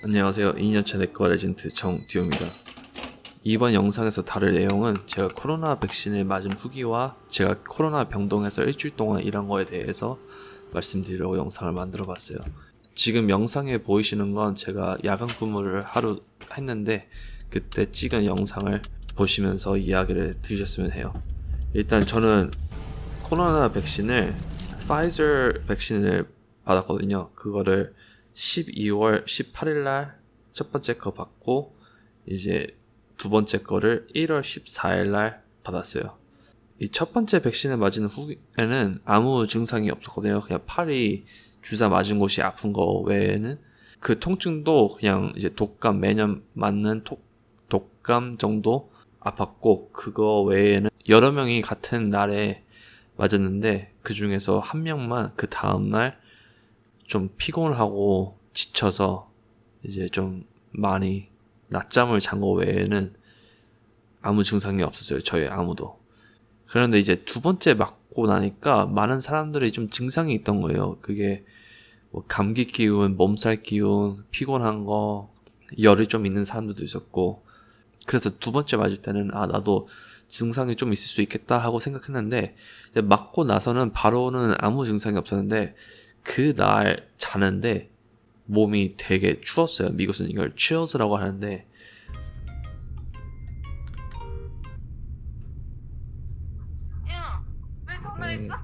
안녕하세요. 2년차 내과 레전트 정듀오입니다. 이번 영상에서 다룰 내용은 제가 코로나 백신을 맞은 후기와 제가 코로나 병동에서 일주일 동안 일한 거에 대해서 말씀드리려고 영상을 만들어 봤어요. 지금 영상에 보이시는 건 제가 야간 근무를 하루 했는데 그때 찍은 영상을 보시면서 이야기를 들으셨으면 해요. 일단 저는 코로나 백신을 파이저 백신을 받았거든요. 그거를 12월 18일 날 첫 번째 거 받고 이제 두 번째 거를 1월 14일 날 받았어요. 이 첫 번째 백신을 맞은 후에는 아무 증상이 없었거든요. 그냥 팔이 주사 맞은 곳이 아픈 거 외에는 그 통증도 그냥 이제 독감 매년 맞는 독감 정도 아팠고 그거 외에는 여러 명이 같은 날에 맞았는데 그 중에서 한 명만 그 다음날 좀 피곤하고 지쳐서 이제 좀 많이 낮잠을 잔 거 외에는 아무 증상이 없었어요. 저희 아무도. 그런데 이제 두 번째 맞고 나니까 많은 사람들이 좀 증상이 있던 거예요. 그게 뭐 감기 기운, 몸살 기운, 피곤한 거, 열이 좀 있는 사람들도 있었고 그래서 두 번째 맞을 때는 나도 증상이 좀 있을 수 있겠다 하고 생각했는데 맞고 나서는 바로는 아무 증상이 없었는데 그 날 자는데 몸이 되게 추웠어요. 미국은 이걸 chills라고 하는데 야, 왜 전화 있어?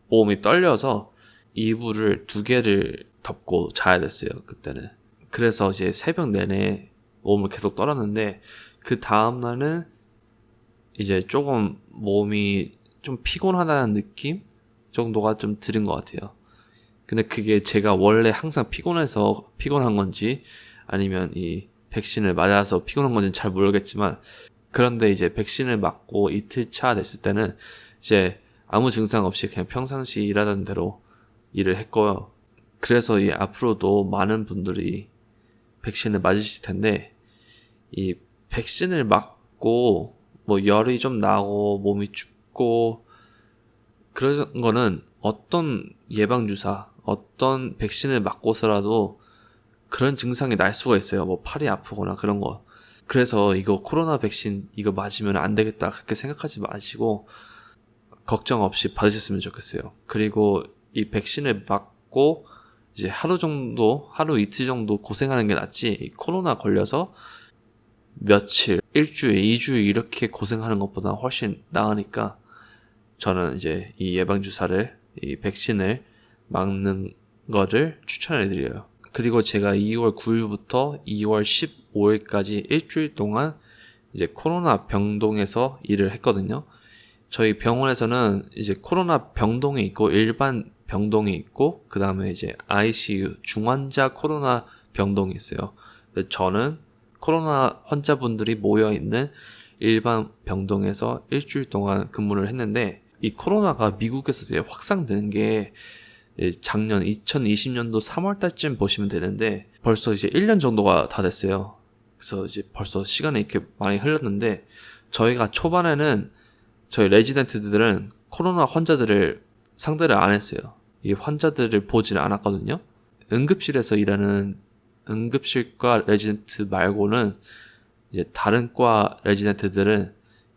몸이 떨려서 이불을 두 개를 덮고 자야 됐어요. 그때는. 그래서 이제 새벽 내내 몸을 계속 떨었는데 그 다음날은 이제 조금 몸이 좀 피곤하다는 느낌 정도가 좀 들은 것 같아요. 근데 그게 제가 원래 항상 피곤해서 피곤한 건지 아니면 이 백신을 맞아서 피곤한 건지는 잘 모르겠지만 그런데 이제 백신을 맞고 이틀 차 됐을 때는 이제 아무 증상 없이 그냥 평상시 일하던 대로 일을 했고요. 그래서 이 앞으로도 많은 분들이 백신을 맞으실 텐데 이 백신을 맞고 뭐 열이 좀 나고 몸이 춥고 그런 거는 어떤 예방주사, 어떤 백신을 맞고서라도 그런 증상이 날 수가 있어요. 뭐 팔이 아프거나 그런 거. 그래서 이거 코로나 백신 이거 맞으면 안 되겠다 그렇게 생각하지 마시고 걱정 없이 받으셨으면 좋겠어요. 그리고 이 백신을 맞고 이제 하루 이틀 정도 고생하는 게 낫지 이 코로나 걸려서 며칠, 일주일, 2주일 이렇게 고생하는 것보다 훨씬 나으니까 저는 이제 이 예방주사를, 이 백신을 맞는 거를 추천해 드려요. 그리고 제가 2월 9일부터 2월 15일까지 일주일 동안 이제 코로나 병동에서 일을 했거든요. 저희 병원에서는 이제 코로나 병동이 있고 일반 병동이 있고 그 다음에 이제 ICU 중환자 코로나 병동이 있어요. 저는 코로나 환자분들이 모여 있는 일반 병동에서 일주일 동안 근무를 했는데 이 코로나가 미국에서 이제 확산되는 게 작년 2020년도 3월 달쯤 보시면 되는데 벌써 이제 1년 정도가 다 됐어요. 그래서 이제 벌써 시간이 이렇게 많이 흘렀는데 저희가 초반에는 저희 레지던트들은 코로나 환자들을 상대를 안 했어요. 이 환자들을 보질 않았거든요. 응급실에서 일하는 응급실과 레지던트 말고는 이제 다른 과 레지던트들은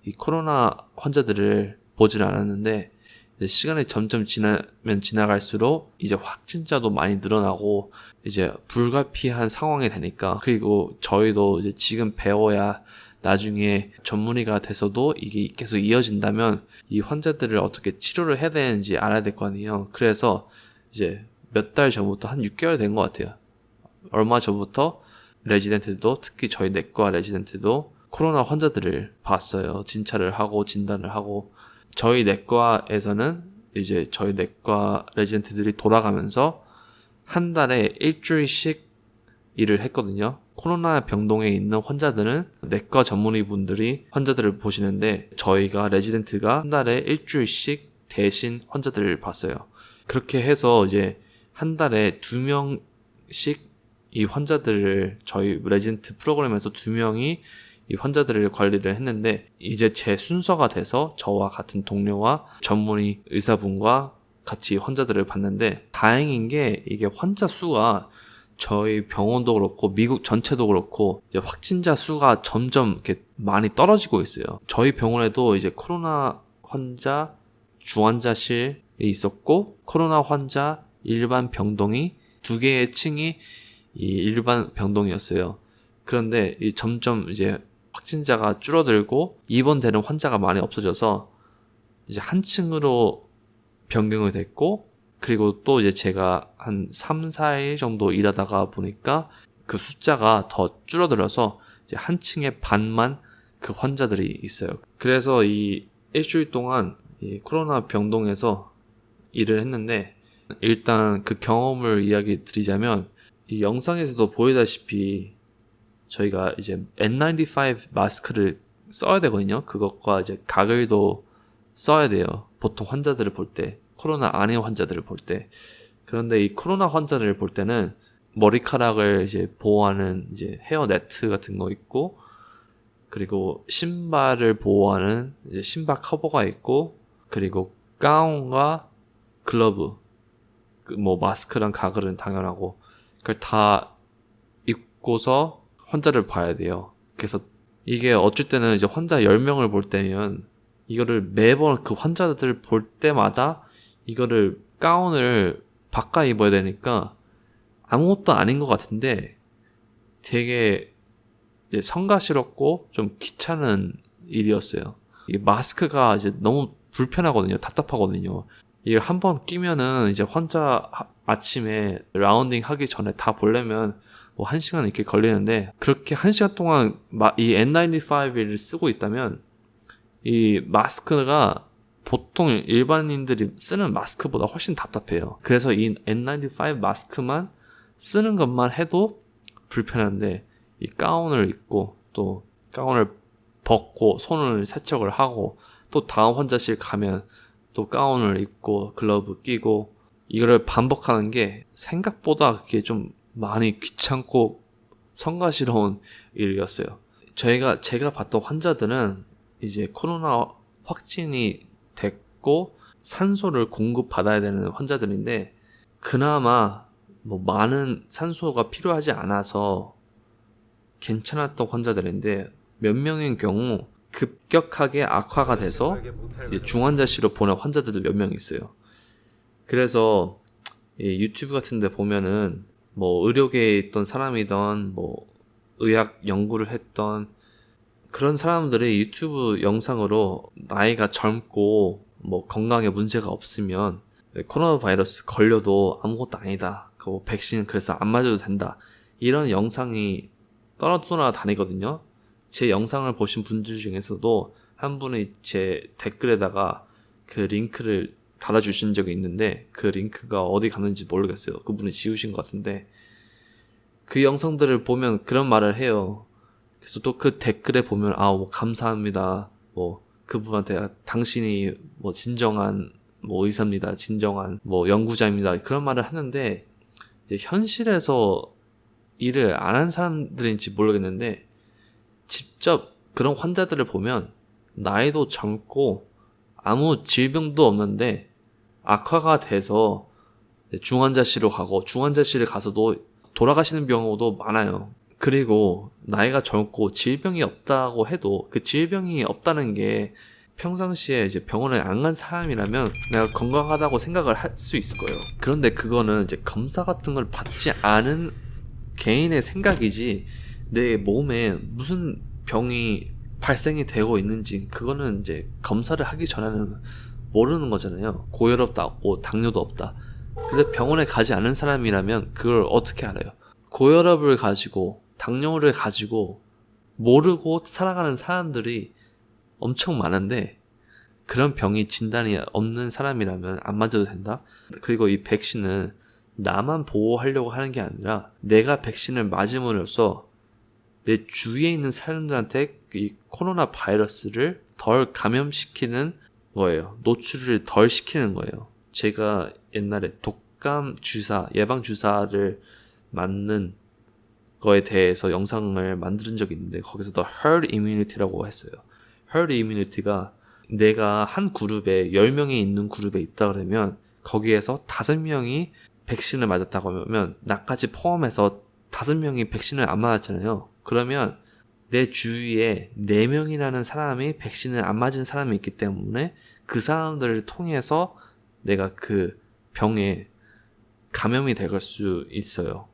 이 코로나 환자들을 보질 않았는데 이제 시간이 점점 지나면 지나갈수록 이제 확진자도 많이 늘어나고 이제 불가피한 상황이 되니까 그리고 저희도 이제 지금 배워야 나중에 전문의가 돼서도 이게 계속 이어진다면 이 환자들을 어떻게 치료를 해야 되는지 알아야 될 거 아니에요. 그래서 이제 몇 달 전부터 한 6개월 된 것 같아요. 얼마 전부터 레지던트도 특히 저희 내과 레지던트도 코로나 환자들을 봤어요. 진찰을 하고 진단을 하고 저희 내과에서는 이제 저희 내과 레지던트들이 돌아가면서 한 달에 일주일씩 일을 했거든요. 코로나 병동에 있는 환자들은 내과 전문의 분들이 환자들을 보시는데 저희가 레지던트가 한 달에 일주일씩 대신 환자들을 봤어요. 그렇게 해서 이제 한 달에 2명씩 이 환자들을 저희 레지던트 프로그램에서 2명이 이 환자들을 관리를 했는데 이제 제 순서가 돼서 저와 같은 동료와 전문의 의사분과 같이 환자들을 봤는데 다행인 게 이게 환자 수가 저희 병원도 그렇고 미국 전체도 그렇고 이제 확진자 수가 점점 이렇게 많이 떨어지고 있어요. 저희 병원에도 이제 코로나 환자 중환자실에 있었고 코로나 환자 일반 병동이 두 개의 층이 이 일반 병동이었어요. 그런데 이 점점 이제 확진자가 줄어들고 입원되는 환자가 많이 없어져서 이제 한 층으로 변경이 됐고, 그리고 또 이제 제가 한 3, 4일 정도 일하다가 보니까 그 숫자가 더 줄어들어서 이제 한 층에 반만 그 환자들이 있어요. 그래서 이 일주일 동안 이 코로나 병동에서 일을 했는데, 일단 그 경험을 이야기 드리자면 이 영상에서도 보이다시피 저희가 이제 N95 마스크를 써야 되거든요. 그것과 이제 가글도 써야 돼요. 보통 환자들을 볼 때, 코로나 안의 환자들을 볼 때. 그런데 이 코로나 환자들을 볼 때는 머리카락을 이제 보호하는 이제 헤어 네트 같은 거 있고, 그리고 신발을 보호하는 이제 신발 커버가 있고, 그리고 가운과 글러브, 뭐 마스크랑 가글은 당연하고, 그걸 다 입고서 환자를 봐야 돼요. 그래서 이게 어쩔 때는 이제 환자 10명을 볼 때면 이거를 매번 그 환자들 볼 때마다 이거를 가운을 바꿔 입어야 되니까 아무것도 아닌 것 같은데 되게 성가시럽고 좀 귀찮은 일이었어요. 이 마스크가 이제 너무 불편하거든요. 답답하거든요. 이걸 한번 끼면은 이제 환자 아침에 라운딩 하기 전에 다 보려면 뭐 1시간 이렇게 걸리는데, 그렇게 1시간 동안 이 N95를 쓰고 있다면 이 마스크가 보통 일반인들이 쓰는 마스크보다 훨씬 답답해요. 그래서 이 N95 마스크만 쓰는 것만 해도 불편한데, 이 가운을 입고 또 가운을 벗고 손을 세척을 하고 또 다음 환자실 가면 또 가운을 입고 글러브 끼고 이거를 반복하는 게 생각보다 그게 좀 많이 귀찮고 성가시러운 일이었어요. 제가 봤던 환자들은 이제 코로나 확진이 됐고 산소를 공급받아야 되는 환자들인데, 그나마 뭐 많은 산소가 필요하지 않아서 괜찮았던 환자들인데, 몇 명인 경우 급격하게 악화가 돼서 중환자실로 보낸 환자들도 몇 명 있어요. 그래서 유튜브 같은 데 보면은 뭐 의료계에 있던 사람이던 뭐 의학 연구를 했던 그런 사람들이 유튜브 영상으로 나이가 젊고 뭐 건강에 문제가 없으면 코로나 바이러스 걸려도 아무것도 아니다, 그 백신 그래서 안 맞아도 된다, 이런 영상이 떠나다니거든요. 제 영상을 보신 분들 중에서도 한 분이 제 댓글에다가 그 링크를 달아주신 적이 있는데, 그 링크가 어디 갔는지 모르겠어요. 그분이 지우신 것 같은데, 그 영상들을 보면 그런 말을 해요. 그래서 또 그 댓글에 보면 뭐 감사합니다, 뭐 그분한테 당신이 뭐 진정한 뭐 의사입니다, 진정한 뭐 연구자입니다, 그런 말을 하는데, 이제 현실에서 일을 안 한 사람들인지 모르겠는데 직접 그런 환자들을 보면 나이도 젊고 아무 질병도 없는데 악화가 돼서 중환자실로 가고, 중환자실에 가서도 돌아가시는 경우도 많아요. 그리고 나이가 젊고 질병이 없다고 해도 그 질병이 없다는 게 평상시에 이제 병원에 안 간 사람이라면 내가 건강하다고 생각을 할 수 있을 거예요. 그런데 그거는 이제 검사 같은 걸 받지 않은 개인의 생각이지, 내 몸에 무슨 병이 발생이 되고 있는지 그거는 이제 검사를 하기 전에는 모르는 거잖아요. 고혈압도 없고 당뇨도 없다. 근데 병원에 가지 않은 사람이라면 그걸 어떻게 알아요? 고혈압을 가지고 당뇨를 가지고 모르고 살아가는 사람들이 엄청 많은데, 그런 병이 진단이 없는 사람이라면 안 맞아도 된다? 그리고 이 백신은 나만 보호하려고 하는 게 아니라 내가 백신을 맞음으로써 내 주위에 있는 사람들한테 이 코로나 바이러스를 덜 감염시키는 거예요. 노출을 덜 시키는 거예요. 제가 옛날에 독감 주사, 예방 주사를 맞는 거에 대해서 영상을 만든 적이 있는데, 거기서 더 herd immunity라고 했어요. herd immunity가 내가 한 그룹에 10명이 있는 그룹에 있다 그러면 거기에서 5명이 백신을 맞았다고 하면 나까지 포함해서 5명이 백신을 안 맞았잖아요. 그러면 내 주위에 4명이라는 사람이 백신을 안 맞은 사람이 있기 때문에 그 사람들을 통해서 내가 그 병에 감염이 될 수 있어요.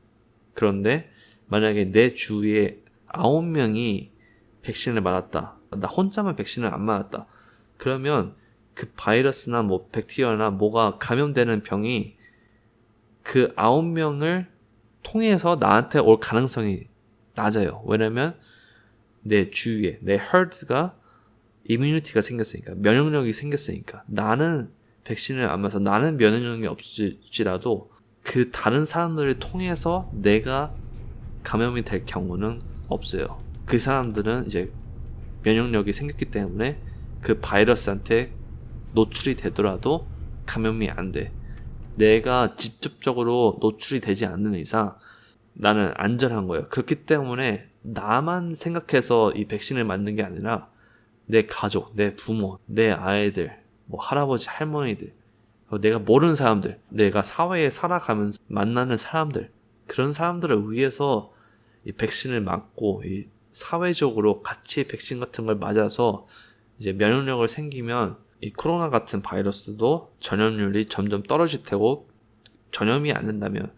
그런데 만약에 내 주위에 9명이 백신을 맞았다. 나 혼자만 백신을 안 맞았다. 그러면 그 바이러스나 뭐 백테리아나 뭐가 감염되는 병이 그 9명을 통해서 나한테 올 가능성이 낮아요. 왜냐면 내 주위에 내 herd가 이뮤니티가 생겼으니까, 면역력이 생겼으니까. 나는 백신을 안 맞아서 나는 면역력이 없을지라도 그 다른 사람들을 통해서 내가 감염이 될 경우는 없어요. 그 사람들은 이제 면역력이 생겼기 때문에 그 바이러스한테 노출이 되더라도 감염이 안 돼. 내가 직접적으로 노출이 되지 않는 이상 나는 안전한 거예요. 그렇기 때문에 나만 생각해서 이 백신을 맞는 게 아니라 내 가족, 내 부모, 내 아이들, 뭐 할아버지, 할머니들, 내가 모르는 사람들, 내가 사회에 살아가면서 만나는 사람들, 그런 사람들을 위해서 이 백신을 맞고 이 사회적으로 같이 백신 같은 걸 맞아서 이제 면역력을 생기면 이 코로나 같은 바이러스도 전염률이 점점 떨어질 테고, 전염이 안 된다면,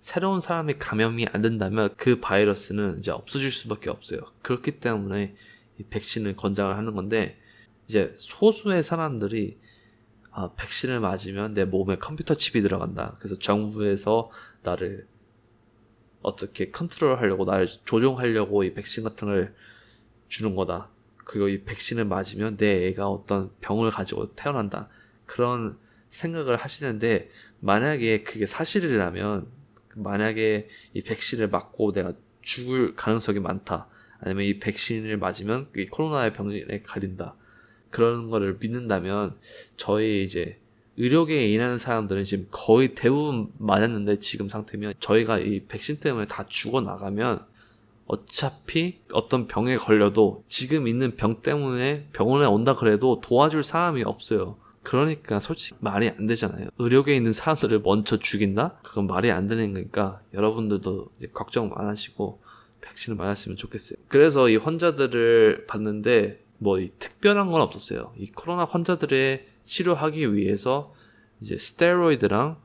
새로운 사람이 감염이 안 된다면 그 바이러스는 이제 없어질 수밖에 없어요. 그렇기 때문에 이 백신을 권장을 하는 건데, 이제 소수의 사람들이 백신을 맞으면 내 몸에 컴퓨터 칩이 들어간다. 그래서 정부에서 나를 어떻게 컨트롤 하려고, 나를 조종하려고 이 백신 같은 걸 주는 거다. 그리고 이 백신을 맞으면 내 애가 어떤 병을 가지고 태어난다. 그런 생각을 하시는데, 만약에 그게 사실이라면, 만약에 이 백신을 맞고 내가 죽을 가능성이 많다. 아니면 이 백신을 맞으면 이 코로나의 병에 걸린다. 그런 거를 믿는다면, 저희 이제 의료계에 일하는 사람들은 지금 거의 대부분 맞았는데 지금 상태면 저희가 이 백신 때문에 다 죽어나가면 어차피 어떤 병에 걸려도 지금 있는 병 때문에 병원에 온다 그래도 도와줄 사람이 없어요. 그러니까 솔직히 말이 안 되잖아요. 의료계에 있는 사람들을 먼저 죽인다? 그건 말이 안 되는 거니까 여러분들도 걱정 안 하시고 백신을 맞았으면 좋겠어요. 그래서 이 환자들을 봤는데 뭐 이 특별한 건 없었어요. 이 코로나 환자들의 치료하기 위해서 이제 스테로이드랑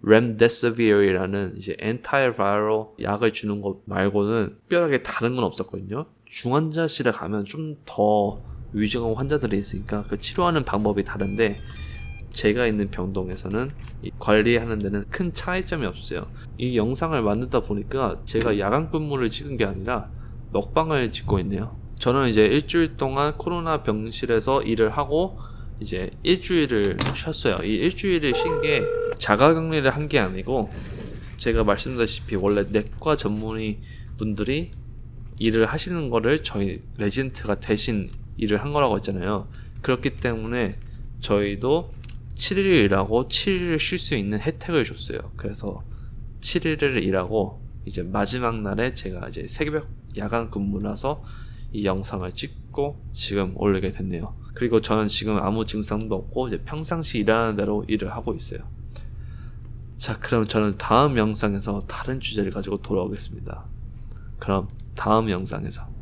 렘데시비어이라는 이제 엔타이바이럴 약을 주는 것 말고는 특별하게 다른 건 없었거든요. 중환자실에 가면 좀 더 위중한 환자들이 있으니까 그 치료하는 방법이 다른데, 제가 있는 병동에서는 이 관리하는 데는 큰 차이점이 없어요. 이 영상을 만들다 보니까 제가 야간 근무를 찍은 게 아니라 먹방을 찍고 있네요. 저는 이제 일주일 동안 코로나 병실에서 일을 하고 이제 일주일을 쉬었어요. 이 일주일을 쉰 게 자가격리를 한 게 아니고, 제가 말씀드렸다시피 원래 내과 전문의 분들이 일을 하시는 거를 저희 레지던트가 대신 일을 한 거라고 했잖아요. 그렇기 때문에 저희도 7일 일하고 7일을 쉴 수 있는 혜택을 줬어요. 그래서 7일을 일하고 이제 마지막 날에 제가 이제 새벽 야간 근무라서 이 영상을 찍고 지금 올리게 됐네요. 그리고 저는 지금 아무 증상도 없고 이제 평상시 일하는 대로 일을 하고 있어요. 자, 그럼 저는 다음 영상에서 다른 주제를 가지고 돌아오겠습니다. 그럼 다음 영상에서